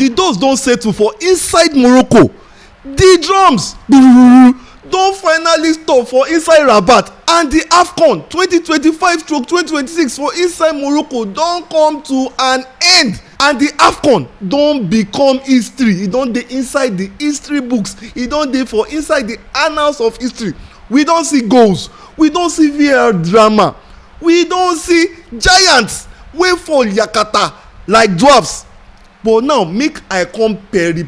The dust don settle for inside Morocco. The drums don finally stop for inside Rabat, and the AFCON 2025/2026 for inside Morocco don come to an end, and the AFCON don become history. E don dey inside the history books. E don dey for inside the annals of history. We don see goals, we don see VAR drama, we don see giants wey fall yakata like dwarfs. But now make I come peri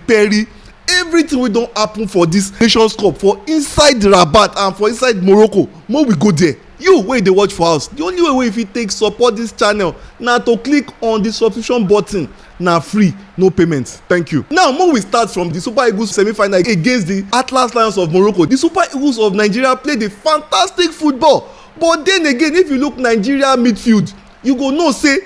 everything wey don happen for this Nations Cup for inside Rabat and for inside Morocco. Make we go there. You wey dey watch for house, the only way wey you fit take support this channel na to click on the subscription button. Na free, no payment. Thank you. Now make we start from the Super Eagles semi-final against the Atlas Lions of Morocco. The Super Eagles of Nigeria played a fantastic football, but then again, if you look Nigeria midfield, you go know say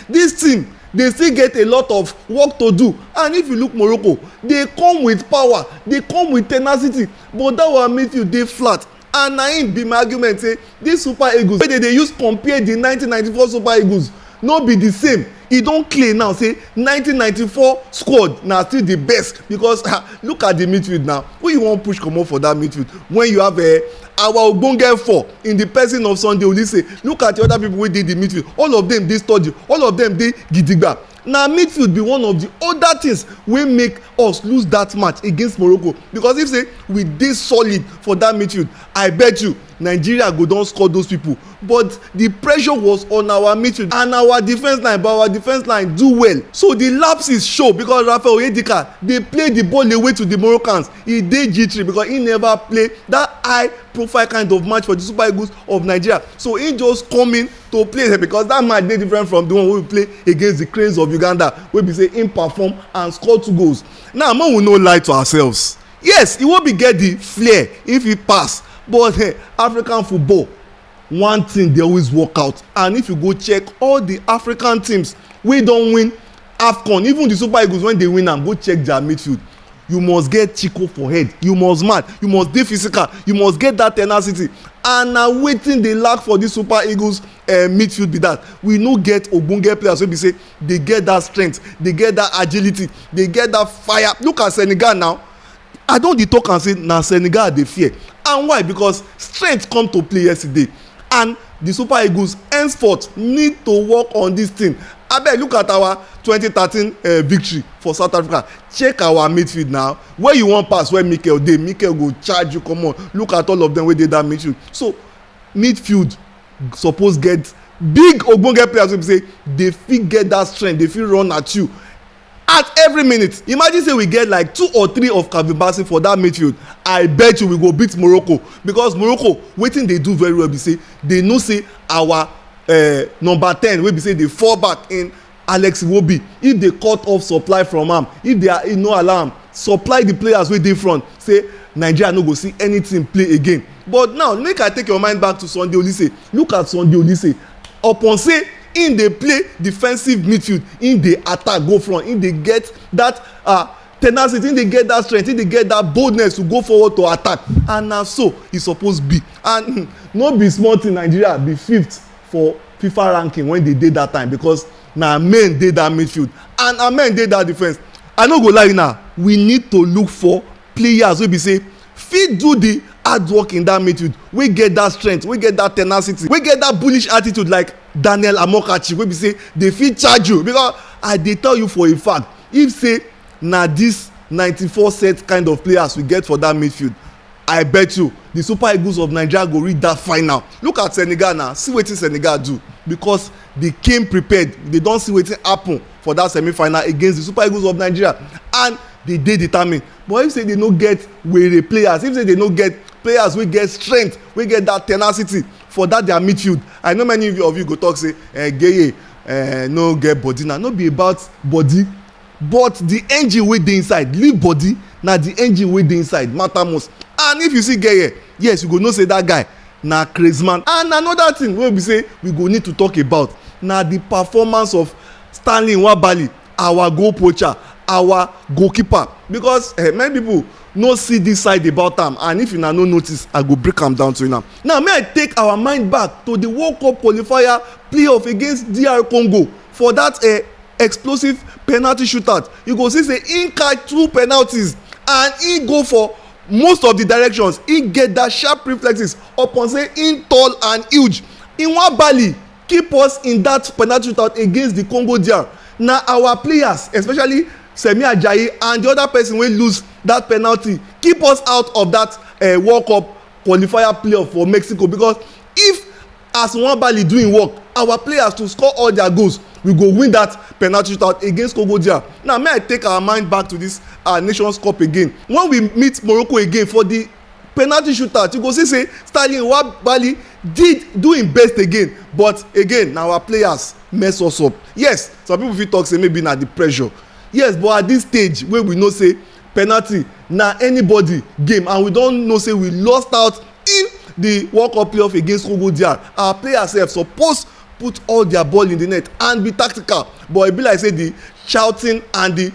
this team they still get a lot of work to do. And if you look Morocco, they come with power, they come with tenacity, but that one midfield dey flat. And na im be my argument say this Super Eagles wey dey use compare the 1994 Super Eagles no be the same. E don clear now say 1994 squad na still the best, because look at the midfield now. Who you wan push comot for that midfield when you have our ogbonge four in the person of Sunday Olise? Look at the other people wey dey the midfield. All of them dey sturdy, all of them dey gidigba. Na midfield be one of the other things wey make us lose that match against Morocco, because if say we dey solid for that midfield, I bet you Nigeria go don score those people. But the pressure was on our midfield and our defence line, but our defence line do well. So the lapses show because Raphael Oyedika dey play the ball away to the Moroccans. He dey jittery because he never play that high profile kind of match for the Super Eagles of Nigeria. So he just come in to play because that match dey different from the one wey we play against the Cranes of Uganda, wey be say him perform and score 2 goals. Now make we no lie to ourselves. Yes, he won't be get the flair if he pass, but African football, one thing dey always work out. And if you go check all the African teams wey don win AFCON, even the Super Eagles when they win am, go check their midfield. You must get Chico for head, you must mad, you must dey physical, you must get that tenacity. And na wetin dey lack for this Super Eagles midfield be that we no get ogbonge players wey be say they get that strength, they get that agility, they get that fire. Look at Senegal now. I don dey talk am say na Senegal dey fear. And why? Because strength come to play yesterday, and the Super Eagles henceforth need to work on this thing. Abeg, look at our 2013 victory for South Africa. Check our midfield now. Where you wan pass, where Mikel dey, Mikel go charge you comot. Look at all of them wey dey that midfield. So midfield suppose get big ogbonge players wey be say dey fit get that strength, dey fit run at you at every minute. Imagine say we get like 2 or 3 of Calvin Bassey for that midfield. I bet you we go beat Morocco, because Morocco wetin dey do very well be say they know say our number 10 wey be say dey fall back in Alex Iwobi, if they cut off supply from am, if they no allow am supply the players wey dey front, say Nigeria no go see anything play again. But now make I take your mind back to Sunday Olise. Look at Sunday Olise. Upon say in dey play defensive midfield, in dey attack go front, in dey get that tenacity, in dey get that strength, in dey get that boldness to go forward to attack. And na so e suppose be. And no be small thing Nigeria be 5th for FIFA ranking when they dey that time, because na men dey that midfield and men dey that defence. I no go lie now, we need to look for players wey be say fit do the hard work in that midfield, wey get that strength, wey get that tenacity, wey get that bullish attitude like Daniel Amokachi, wey be say dey fit charge you. Because I dey tell you for a fact, if say na this 94 set kind of players we get for that midfield, I bet you the Super Eagles of Nigeria go reach that final. Look at Senegal now. See wetin Senegal do, because they came prepared. They don see wetin happen for that semi-final against the Super Eagles of Nigeria, and they dey determined. But if say they no get were players, if say they no get players wey get strength, wey get that tenacity for that their midfield, I know many of you go talk say Geye no get body. Now no be about body, but the engine wey dey inside. Leave body, na the engine wey dey inside matter most. And if you see Geye, yes, you go know say that guy na crazy man. And another thing wey be say we go need to talk about na the performance of Stanley Nwabali, our goal poacher, our goalkeeper. Because many people no see this side about am, and if una no notice, I go break am down to you now. Now may I take our mind back to the World Cup qualifier playoff against DR Congo for that explosive penalty shootout. You go see say im catch 2 penalties and im go for most of the directions. Im get that sharp reflexes upon say im tall and huge. Nwabali keep us in that penalty shootout against the Congo DR. Na our players, especially Semi Ajayi and the other person wey lose that penalty, keep us out of that World Cup qualifier playoff for Mexico, because if as Nwabali doing work, our players to score all their goals, we go win that penalty shootout against Congo DR. Now may I take our mind back to this Nations Cup again. When we meet Morocco again for the penalty shootout, you go see say Stanley Nwabali did do im best again, but again na our players mess us up. Yes, some people fit talk say maybe na the pressure. Yes, but at this stage wey we know say penalty na anybody game, and we don know say we lost out in the World Cup playoff against Congo DR, our players sef suppose put all their ball in the net and be tactical, but e be like say the shouting and the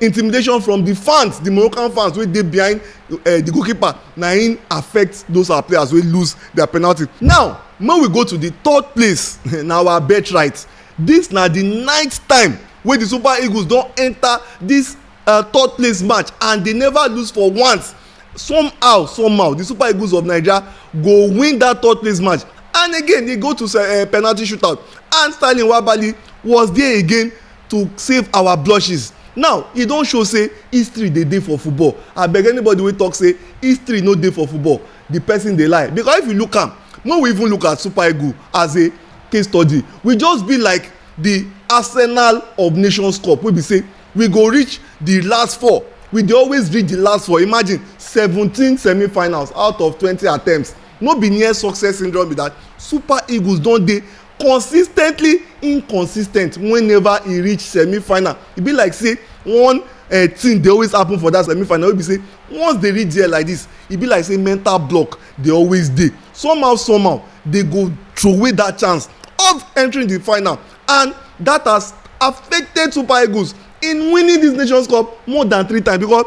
intimidation from the fans, the Moroccan fans wey dey behind the goalkeeper, na im affect those our players wey lose their penalty. Now make we go to the 3rd place na our birthright. This na the 9th time wey the Super Eagles don enter this 3rd place match and they never lose for once. Somehow the Super Eagles of Nigeria go win that 3rd place match, and again they go to penalty shootout, and Stanley Nwabali was there again to save our blushes. Now e don show say history dey for football. Abeg anybody wey talk say history no dey for football, the person dey lie, because if you look am, no we even look at Super Eagles as a case study, we just be like the Arsenal of Nations Cup wey be say we go reach the last 4. We dey always reach the last 4. Imagine 17 semi-finals out of 20 attempts. No be near success syndrome be that. Super Eagles don dey consis ten tly inconsistent whenever e reach semi-final. E be like say one thing dey always happen for that semi-final wey be say once they reach there like this, e be like say mental block dey always dey. Somehow they go throway that chance of entering the final, and that has affected Super Eagles in winning this Nations Cup more than 3 times, because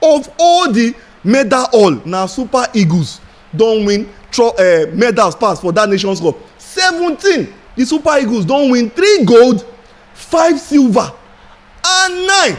of all the medal all na Super Eagles don win medals pass for that Nations Cup. 17 the Super Eagles don win 3 gold, 5 silver and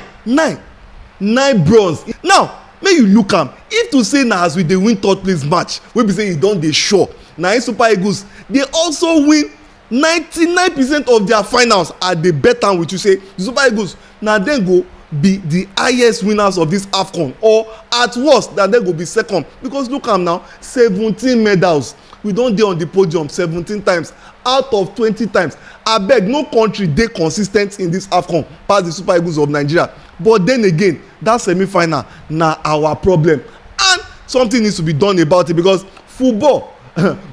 9 bronze. Now make you look am, if to say na as we dey win 3rd place match wey be say e don dey sure, na im Super Eagles dey also win 99% of their finals. At the bet am with you say the Super Eagles na dem go be the highest winners of this AFCON, or at worst na dem go be second, because look am now, 17 medals. We don dey on the podium 17 times out of 20 times. Abeg no country dey consis ten t in this AFCON pass the Super Eagles of Nigeria. But then again, that semi-final na our problem, and something needs to be done about it, because football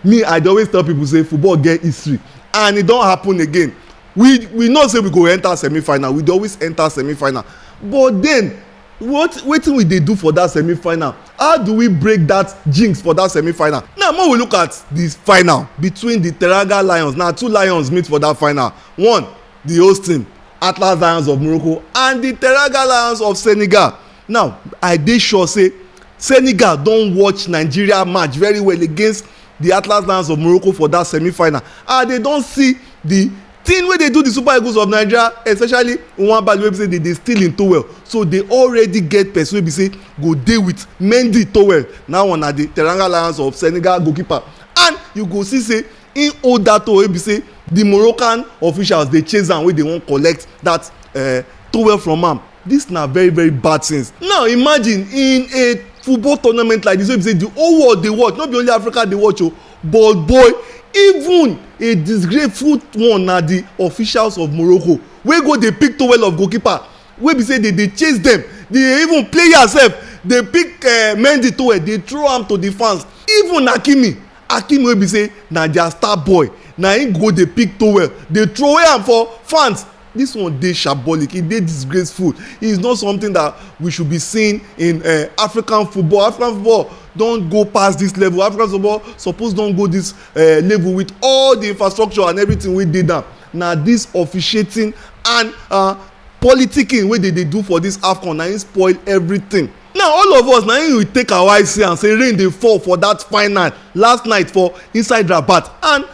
me I dey always tell people say football get history, and e don happen again. We know say we go enter semi-final, we dey always enter semi-final, but then wetin we dey do for that semi-final? How do we break that jinx for that semi-final? Now make we look at the final between the Teranga Lions. Now 2 lions meet for that final. One, the host team Atlas Lions of Morocco, and the Teranga Lions of Senegal. Now I dey sure say Senegal don watch Nigeria match very well against the Atlas Lions of Morocco for that semi-final, and they don see the thing wey dey do the Super Eagles of Nigeria, especially Nwabali wey be say they dey steal him towel, so they already get person wey be say go dey with Mendy towel. Now one na the Teranga Lions of Senegal goalkeeper, and you go see say him hold that towel wey be say the Moroccan officials dey chase am wey dey wan collect that towel from am. This na very very bad things. Now imagine in a football tournament like this wey be say the whole world dey watch, no be only Africa dey watch o, but boy, even a disgraceful one na the officials of Morocco wey go dey pick towel of goalkeeper wey be say they dey chase them. They even players sef dey pick Mendy towel, dey throw am to the fans. Even Hakimi wey be say na their star boy, na him go dey pick towel dey throw am for fans. This one dey shambolic, e dey disgraceful. E is not something that we should be seeing in African football. African football don go past this level. African football suppose don go this level with all the infrastructure and everything wey dey down. Na this officiating and politicking wey they dey do for this AFCON na im spoil everything. Now all of us na im we take our eyes see and say rain dey fall for that final last night for inside Rabat, and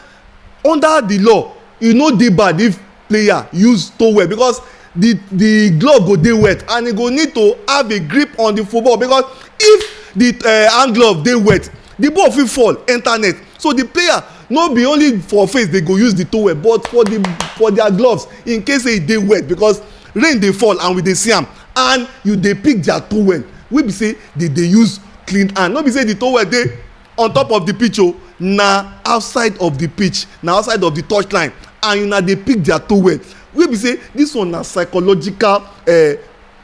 under the law e no dey bad if player use towel because the glove go dey wet and e go need to have a grip on the football because if the hand glove dey wet the ball fit fall enter net. So the player no be only for face dey go use the towel but for their gloves in case say e dey wet because rain dey fall and we dey see am and you dey pick their towel wey be say they dey use clean hand, no be say the towel dey on top of the pitch o, na outside of the pitch, na outside of the touch line and una dey pick their towel wey be say this one na psychological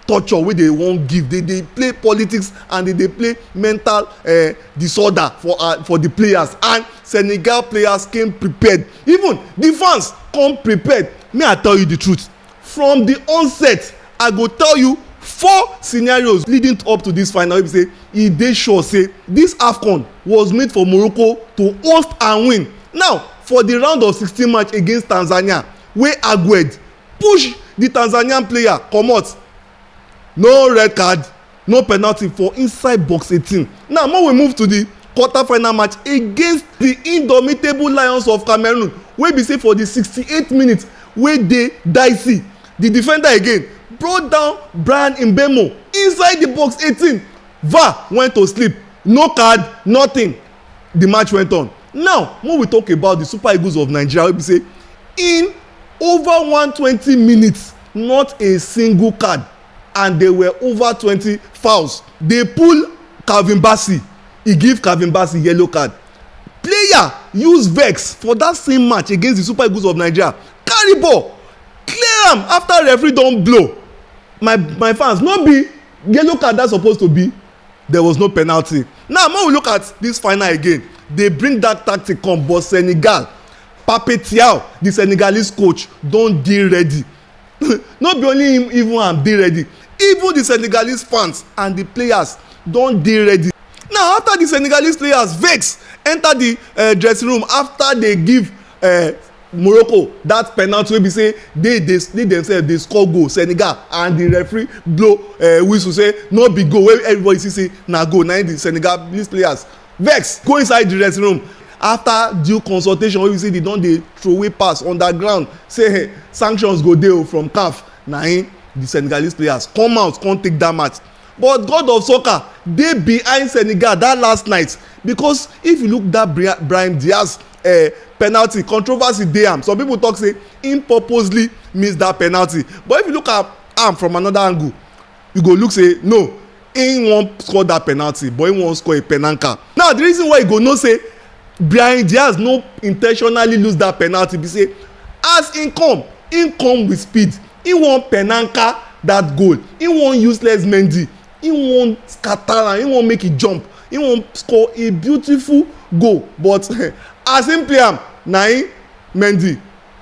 torture wey dey wan give. They dey play politics and they dey play mental disorder for the players, and Senegal players came prepared, even the fans come prepared. May I tell you the truth, from the onset I go tell you 4 scenarios leading up to this final wey be say e dey sure say this AFCON was made for Morocco to host and win. Now for the round of 16 match against Tanzania wey Agüed push the Tanzanian player comot, no red card, no penalty for inside box 18. Now make we move to the quarter-final match against the indomitable Lions of Cameroon wey be say for the 68 minutes wey dey dicey, the defender again brought down Brahim inside the box 18. VAR went to sleep, no card, nothing. The match went on. Now when we talk about the Super Eagles of Nigeria wey be say in over 120 minutes not a single card and there were over 20 fouls. They pull Calvin Bassey, he give Calvin Bassey yellow card. Player use vex for that same match against the Super Eagles of Nigeria, carry ball clear am after referee don blow. My fans, no be yellow card that supposed to be, there was no penalty. Now when we look at this final again, they bring that tactic come but Senegal, Pape Thiaw, the Senegalese coach, don dey ready. No be only him, even am dey ready, even the Senegalese fans and the players don dey ready. Now after the Senegalese players vex enter the dressing room after they give Morocco that penalty wey be say they themselves dey score goal, Senegal, and the referee blow whistle say no be goal wey everybody see say na goal. Na the Senegalese players vex go inside the dressing room after due consultation wey be say they don dey throway pass underground say hey, sanctions go dey from CAF. Na him the Senegalese players come out come take that match. But God of soccer dey behind Senegal that last night because if you look that Brahim Diaz penalty, controversy dey am. Some people talk say him purposely miss that penalty, but if you look at am from another angle you go look say no, him wan score that penalty but him wan score a penanka. Now the reason why you go know say Brahim Diaz no intentionally lose that penalty be say as him come with speed, he wan penanka that goal, he wan useless Mendy, he wan scatter am, he wan make e jump, he wan score a beautiful goal. But as him play am, na him Mendy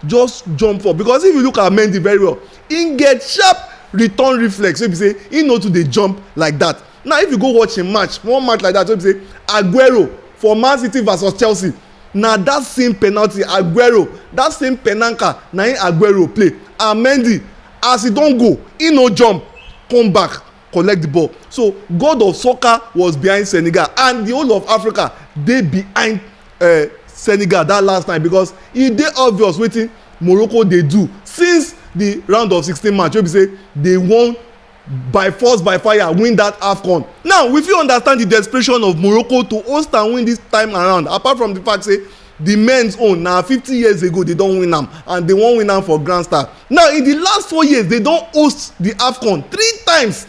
just jump for, because if you look at Mendy very well, he get sharp return reflex wey be say he no too dey jump like that. Now if you go watch him match, one match like that wey be say Aguero for Man City versus Chelsea, na that same penalty Aguero, that same penanka na him Aguero play, and Mendy as he don go, he no jump, come back collect the ball. So God of soccer was behind Senegal and the whole of Africa dey behind Senegal that last time because e dey obvious wetin Morocco dey do since the round of 16 match wey be say they won by force by fire win that AFCON. Now we fit understand the desperation of Morocco to host and win this time around, apart from the fact say the men's own na 50 years ago they don win am and they wan win am for grand style. Now in the last 4 years they don host the AFCON 3 times.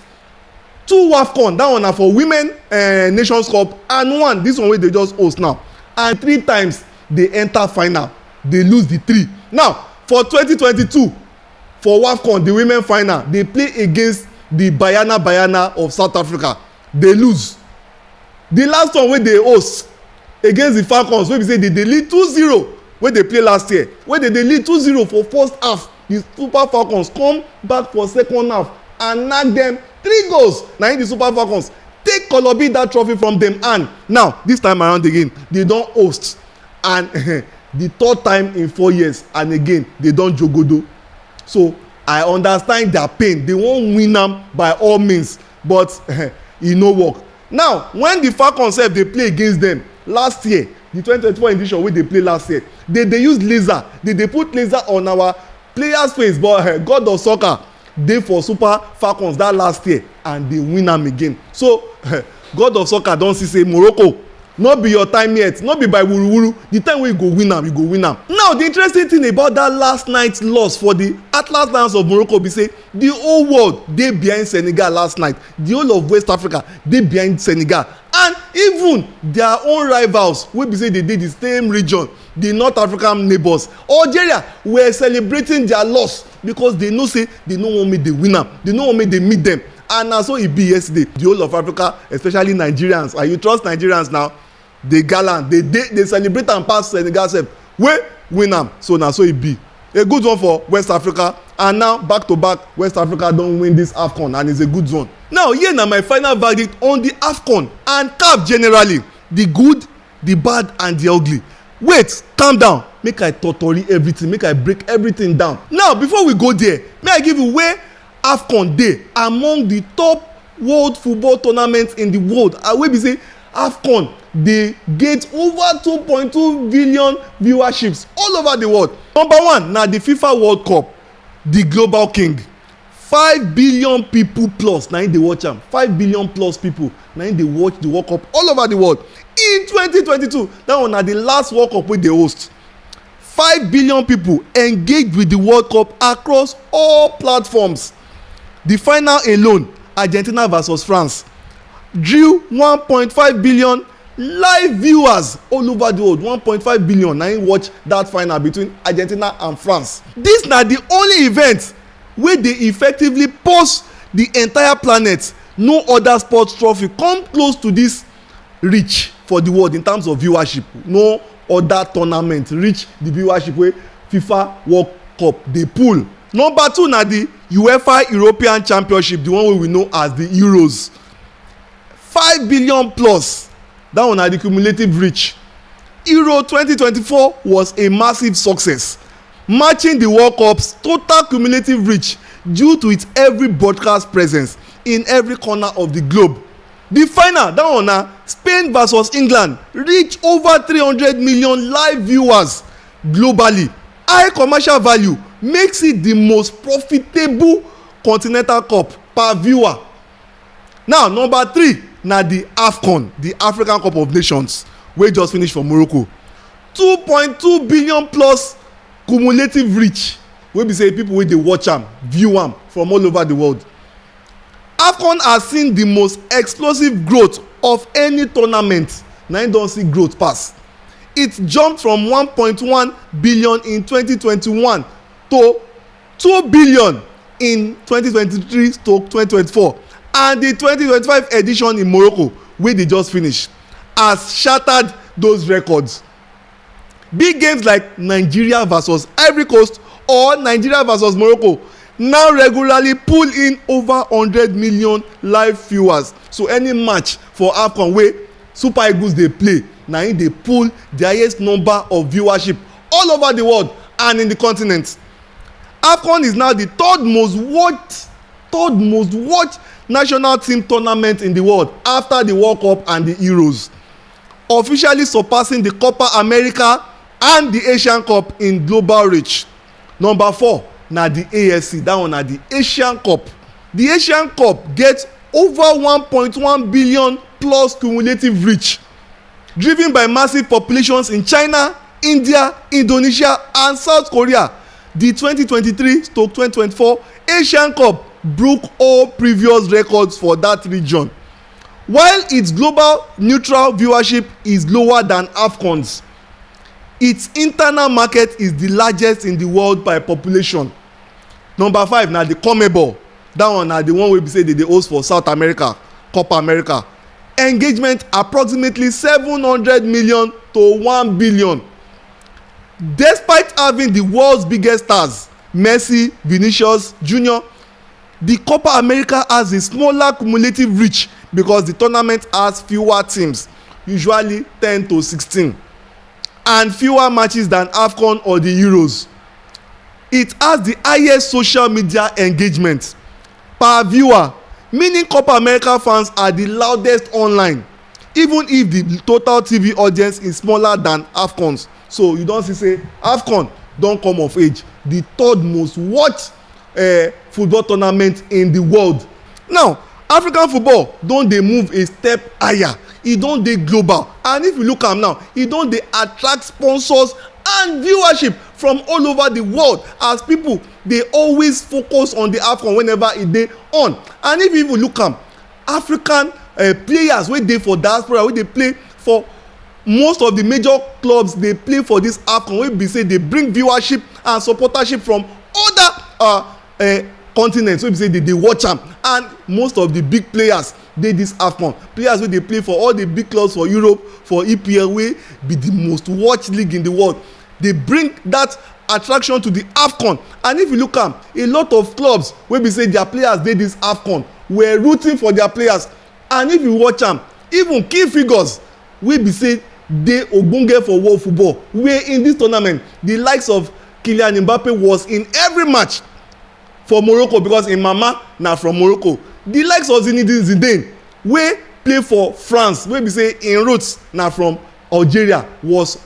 2 AFCON, that one na for women Nations Cup, and one this one wey they just host now, and 3 times they enter final, they lose the 3. Now for 2022 for AFCON the women final, they play against the Bayana of South Africa, they lose. The last one wey they host against the Falcons wey be say they dey lead 2-0 wey they play last year, wey they dey lead 2-0 for first half, the Super Falcons come back for second half and knack them 3 goals. Na in the Super Falcons take Kolobi that trophy from them, and now this time around again they don host, and the 3rd time in 4 years, and again they don jogodo. So I understand their pain, they wan win am by all means, but e no work. Now when the Falcons sef dey play against them last year, the 2024 edition wey dey play last year, they use laser, they put laser on our players face, but god of soccer dey for Super Falcons that last year and dey win am again. So god of soccer don see say Morocco no be your time yet, no be by wuruwuru. The time wey you go win am, you go win am. Now the interesting thing about that last night loss for the Atlas Lions of Morocco be say the whole world dey behind Senegal last night. The whole of West Africa dey behind Senegal, and even their own rivals wey be say they dey the same region, the North African neighbours Algeria, were celebrating their loss because they know say they no wan make they win am, they no wan make they meet them. And na so e be yesterday. The whole of Africa, especially Nigerians, and you trust Nigerians now, dey gallant, dey celebrate am pass Senegal sef wey win am. So na so e be. A good one for West Africa, and now back to back West Africa don win this AFCON, and it's a good one. Now here na my final verdict on the AFCON and CAF generally, the good, the bad and the ugly. Wait, calm down, make I totori everything, make I break everything down. Now before we go there, may I give you where AFCON dey among the top world football tournaments in the world, and wey be say AFCON dey get over 2.2 billion viewerships all over the world. Number one na the FIFA World Cup, the global king. 5 billion people plus na im dey watch am. 5 billion plus people na im dey watch the World Cup all over the world. In 2022, that one na the last World Cup wey dey host. 5 billion people engage with the World Cup across all platforms. The final alone, Argentina versus France, drew 1.5 billion live viewers all over the world. 1.5 billion na im watch that final between Argentina and France. This na the only event wey dey effectively pulse the entire planet. No other sports trophy come close to this reach for the world in terms of viewership. No other tournament reach the viewership wey FIFA World Cup dey pull. Number two na the UEFA European Championship, the one wey we know as the Euros. 5 billion plus, that one na the cumulative reach. Euro 2024 was a massive success, matching the World Cup's total cumulative reach due to its every broadcast presence in every corner of the globe. The final, that one na Spain versus England, reach over 300 million live viewers globally. High commercial value makes it the most profitable continental cup per viewer. Now number three na the AFCON, the African Cup of Nations, wey just finish for Morocco. 2.2 billion plus cumulative reach, wey be say people wey dey watch am, view am from all over the world. AFCON has seen the most explosive growth of any tournament. Na im don see growth pass. It jumped from 1.1 billion in 2021 to 2 billion in 2023 to 2024, and the 2025 edition in Morocco wey dey just finish has shattered those records. Big games like Nigeria versus Ivory Coast or Nigeria versus Morocco now regularly pull in over 100 million live viewers. So any match for AFCON wey Super Eagles dey play, na im dey pull the highest number of viewership all over the world and in the continent. AFCON is now the third most watched national team tournament in the world after the World Cup and the Euros, officially surpassing the Copa America and the Asian Cup in global reach. Number four na the AFC, that one na the Asian Cup. The Asian Cup get over 1.1 billion plus cumulative reach, driven by massive populations in China, India, Indonesia and South Korea. The 2023-2024 Asian Cup broke all previous records for that region. While its global neutral viewership is lower than AFCON's, its internal market is the largest in the world by population. Number five na the CONMEBOL, that one na the one wey be say they dey host for South America, Copa America. Engagement approximately 700 million to 1 billion. Despite having the world's biggest stars, Messi, Vinicius Junior, the Copa America has a smaller cumulative reach because the tournament has fewer teams, usually 10 to 16, and fewer matches than AFCON or the Euros. It has the highest social media engagement per viewer, meaning Copa America fans are the loudest online, even if the total TV audience is smaller than AFCON's. So you don see say AFCON don come of age the third most watched football tournament in the world. Now African football don dey move a step higher, e don dey global, and if you look am now, e don dey attract sponsors and viewership from all over the world, as people dey always focus on the AFCON whenever e dey on. And if you even look am, African players wey dey for diaspora, wey dey play for most of the major clubs, dey play for this AFCON, wey be say dey bring viewership and supportership from other continents, wey be say dey watch am. And most of the big players dey this AFCON, players wey dey play for all the big clubs for Europe, for EPL, wey be the most watched league in the world, dey bring that attraction to the AFCON. And if you look am, a lot of clubs wey be say their players dey this AFCON were rooting for their players. And if you watch am, even key figures wey be say dey ogbonge for world football wey in this tournament, the likes of Kylian Mbappe was in every match for Morocco, because im mama na from Morocco. The likes of Zinedine Zidane wey play for France, wey be say im roots na from Algeria, was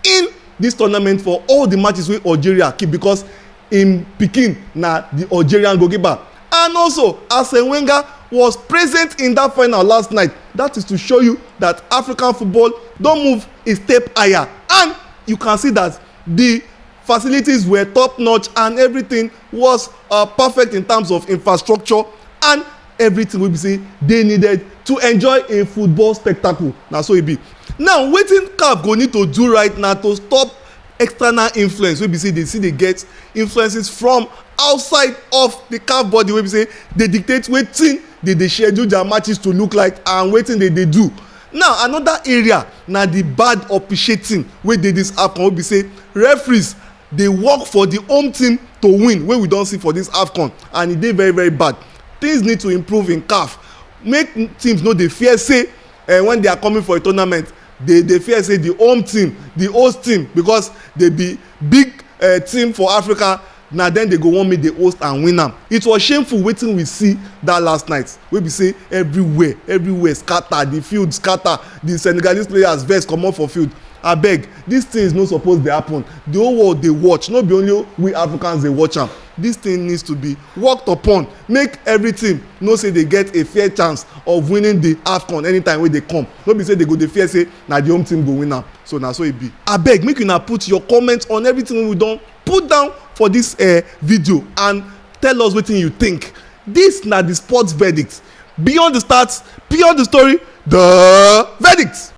in this tournament for all the matches wey Algeria keep, because im pikin na the Algerian goalkeeper. And also Arsene Wenger was present in that final last night. That is to show you that African football don move a step higher, and you can see that the facilities were top notch and everything was perfect in terms of infrastructure and everything wey be say dey needed to enjoy a football spectacle. Na so e be. Now wetin CAF go need to do right now to stop external influence wey be say dey still dey get influences from outside of the CAF body, wey be say dey dictate wetin dey schedule their matches to look like and wetin dey do. Now another area na the bad officiating wey dey this AFCON, wey be say referees dey work for the home team to win, wey we don see for this AFCON, and e dey very very bad. Things need to improve in CAF, make teams no dey fear say when they are coming for a tournament, they fear say the home team, the host team, because they be big team for Africa, na then they go wan make the host and win am. It was shameful wetin we see that last night, wey be say everywhere scatter, the field scatter, the Senegalese players vex comot for field. Abeg, these things no suppose dey happen. The whole world dey watch, no be only we Africans dey watch am. This thing needs to be worked upon, make every team know say they get a fair chance of winning the AFCON anytime wey dey come. No be say they go dey fear say na the home team go win am. So na so e be. Abeg, make una put your comment on everything wey we don put down for this video, and tell us wetin you think. This na the sports verdict. Beyond the stats, beyond the story, the verdict.